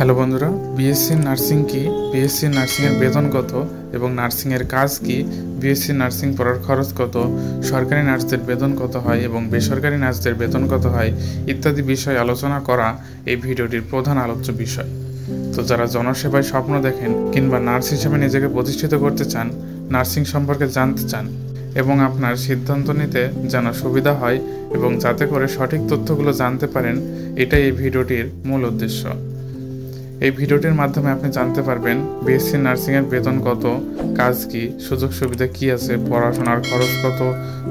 Hello বন্ধুরা, BSc nursing কি, BSc নার্সিংয়ের বেতন কত এবং নার্সিংয়ের কাজ কি, বিএসসি নার্সিং পড়ার খরচ কত, সরকারি নার্সদের বেতন কত হয় এবং বেসরকারি নার্সদের বেতন কত হয় ইত্যাদি বিষয় আলোচনা করা এই ভিডিওটির প্রধান আলোচ্য বিষয়। তো যারা জনসেবায় স্বপ্ন দেখেন কিংবা নার্স হিসেবে নিজেকে প্রতিষ্ঠিত করতে চান, নার্সিং সম্পর্কে জানতে চান এবং আপনার সিদ্ধান্ত নিতে যেন সুবিধা হয় এবং যাতে করে সঠিক তথ্যগুলো জানতে পারেন, এটাই এই ভিডিওটির মূল উদ্দেশ্য। এই ভিডিওটির মাধ্যমে আপনি জানতে পারবেন বিএসসি নার্সিংয়ের বেতন কত, কাজ কি, সুযোগ সুবিধা কি আছে, পড়াশোনার খরচ কত,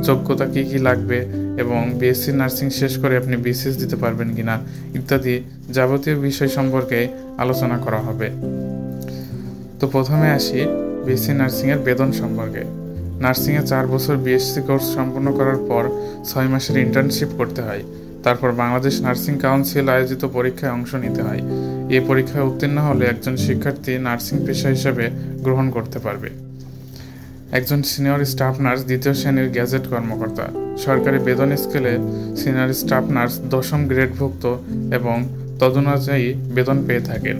যোগ্যতা কি কি লাগবে এবং বিএসসি নার্সিং শেষ করে আপনি বিসিএস দিতে পারবেন কিনা ইত্যাদি যাবতীয় বিষয় সম্পর্কে আলোচনা করা হবে। তো প্রথমে আসি বিএসসি নার্সিংয়ের বেতন সম্পর্কে। নার্সিংয়ে 4 বছর বিএসসি কোর্স সম্পন্ন করার পর 6 মাসের ইন্টার্নশিপ করতে হয়। তারপর বাংলাদেশ নার্সিং কাউন্সিল আয়োজিত পরীক্ষায় অংশ নিতে হয়। এই পরীক্ষায় উত্তীর্ণ হলে একজন শিক্ষার্থী নার্সিং পেশা হিসেবে গ্রহণ করতে পারবে। একজন সিনিয়র স্টাফ নার্স 2য় শ্রেণীর গ্যাজেট কর্মকর্তা। সরকারি বেতন স্কেলে সিনিয়র স্টাফ নার্স 10ম গ্রেডভুক্ত এবং তদনুযায়ী বেতন পেয়ে থাকেন।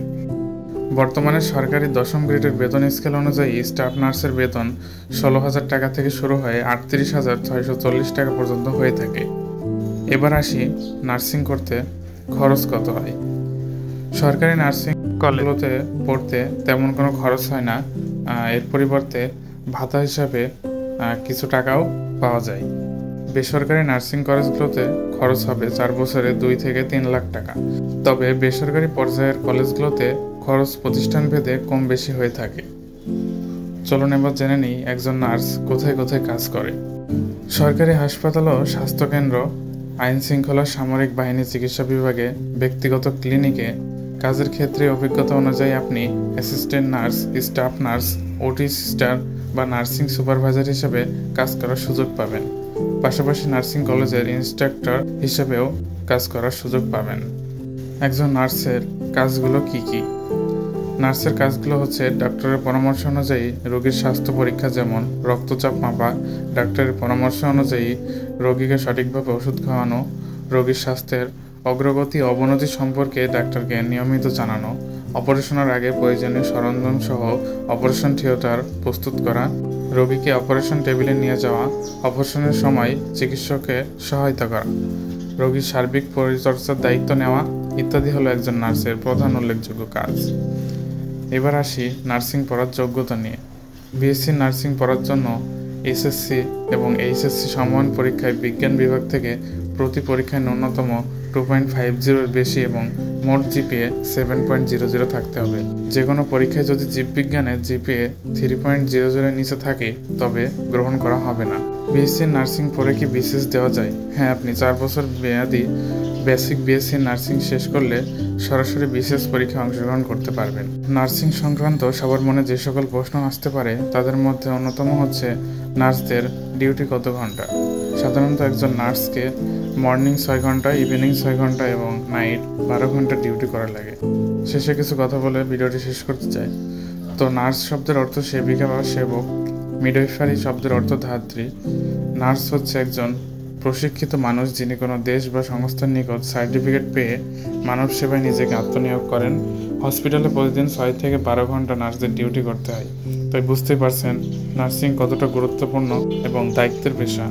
বর্তমানে সরকারি 10ম গ্রেডের বেতন স্কেল অনুযায়ী স্টাফ নার্সের বেতন 16,000 টাকা থেকে শুরু হয়ে 38,640 টাকা পর্যন্ত হয়ে থাকে। এবার আসি নার্সিং করতে খরচ কত হয়। সরকারি নার্সিং কলেজগুলোতে পড়তে তেমন কোনো খরচ হয় না, এর পরিবর্তে ভাতা হিসাবে কিছু টাকাও পাওয়া যায়। বেসরকারি নার্সিং কলেজগুলোতে খরচ হবে 4 বছরে 2 থেকে 3 লাখ টাকা। তবে বেসরকারি পর্যায়ের কলেজগুলোতে খরচ প্রতিষ্ঠান ভেদে কম বেশি হয়ে থাকে। চলুন এবার জেনে নিই একজন নার্স কোথায় কোথায় কাজ করে। সরকারি হাসপাতাল ও স্বাস্থ্যকেন্দ্র, আইন শৃঙ্খলা, সামরিক বাহিনী, চিকিৎসা বিভাগে, ব্যক্তিগত ক্লিনিকে কাজের ক্ষেত্রে অভিজ্ঞতা অনুযায়ী আপনি অ্যাসিস্ট্যান্ট নার্স, স্টাফ নার্স, ওটি সিস্টার বা নার্সিং সুপারভাইজার হিসেবে কাজ করার সুযোগ পাবেন। পাশাপাশি নার্সিং কলেজের ইনস্ট্রাক্টর হিসেবেও কাজ করার সুযোগ পাবেন। একজন নার্সের কাজগুলো কি কি? নার্সের কাজগুলো হচ্ছে ডাক্তারের পরামর্শ অনুযায়ী রোগীর স্বাস্থ্য পরীক্ষা, যেমন রক্তচাপ মাপা, ডাক্তারের পরামর্শ অনুযায়ী রোগীকে সঠিকভাবে ওষুধ খাওয়ানো, রোগীর স্বাস্থ্যের অগ্রগতি অবনতি সম্পর্কে ডাক্তারকে নিয়মিত জানানো, অপারেশনের আগে প্রয়োজনীয় সরঞ্জাম সহ অপারেশন থিয়েটার প্রস্তুত করা, রোগীকে অপারেশন টেবিলে নিয়ে যাওয়া, অপারেশনের সময় চিকিৎসককে সহায়তা করা, রোগীর সার্বিক পরিচর্যার দায়িত্ব নেওয়া ইত্যাদি হলো একজন নার্সের প্রধান উল্লেখযোগ্য কাজ। এবার আসি নার্সিং পড়ার যোগ্যতা নিয়ে। বিএসসি নার্সিং পড়ার জন্য এসএসসি এবং এইচএসসি সমমান পরীক্ষায় বিজ্ঞান বিভাগ থেকে প্রতি পরীক্ষায় ন্যূনতম 2.50 বেশি এবং মোট জিপিএ 7.00 থাকতে হবে। যে কোনো পরীক্ষায় যদি জীববিজ্ঞানে জিপিএ 3.00 নিচে থাকে তবে গ্রহণ করা হবে না। বিএসসি নার্সিং পড়ে কি বিসিএস দেওয়া যায়? হ্যাঁ, আপনি 4 বছর মেয়াদি বেসিক বিএসসি নার্সিং শেষ করলে সরাসরি বিসিএস পরীক্ষায় অংশগ্রহণ করতে পারবেন। নার্সিং সংক্রান্ত সবার মনে যে সকল প্রশ্ন আসতে পারে তাদের মধ্যে অন্যতম হচ্ছে নার্সদের ডিউটি কত ঘন্টা। সাধারণত একজন নার্সকে মর্নিং 6 ঘন্টা, ইভিনিং 6 ঘন্টা এবং নাইট 12 ঘন্টা ডিউটি করা লাগে। শেষে কিছু কথা বলে ভিডিওটি শেষ করতে চাই। তো নার্স শব্দের অর্থ সেবিকা বা সেবক। মিডওয়াইফারি শব্দের অর্থ ধাত্রী। নার্স হচ্ছে একজন প্রশিক্ষিত মানুষ যিনি কোনো দেশ বা সংস্থার নিকট সার্টিফিকেট পেয়ে মানব সেবায় নিজেকে আত্মনিয়োগ করেন। হসপিটালে প্রতিদিন 6 থেকে 12 ঘন্টা নার্সদের ডিউটি করতে হয়। তাই বুঝতেই পারছেন নার্সিং কতটা গুরুত্বপূর্ণ এবং দায়িত্বের পেশা।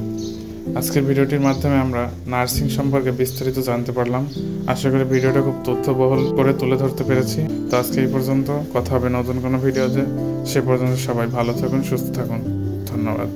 আজকের ভিডিওটির মাধ্যমে আমরা নার্সিং সম্পর্কে বিস্তারিত জানতে পারলাম। আশা করি ভিডিওটা খুব তথ্যবহুল করে তুলে ধরতে পেরেছি। তো আজকে এই পর্যন্ত, কথা হবে নতুন কোনো ভিডিওতে। সে পর্যন্ত সবাই ভালো থাকুন, সুস্থ থাকুন। ধন্যবাদ।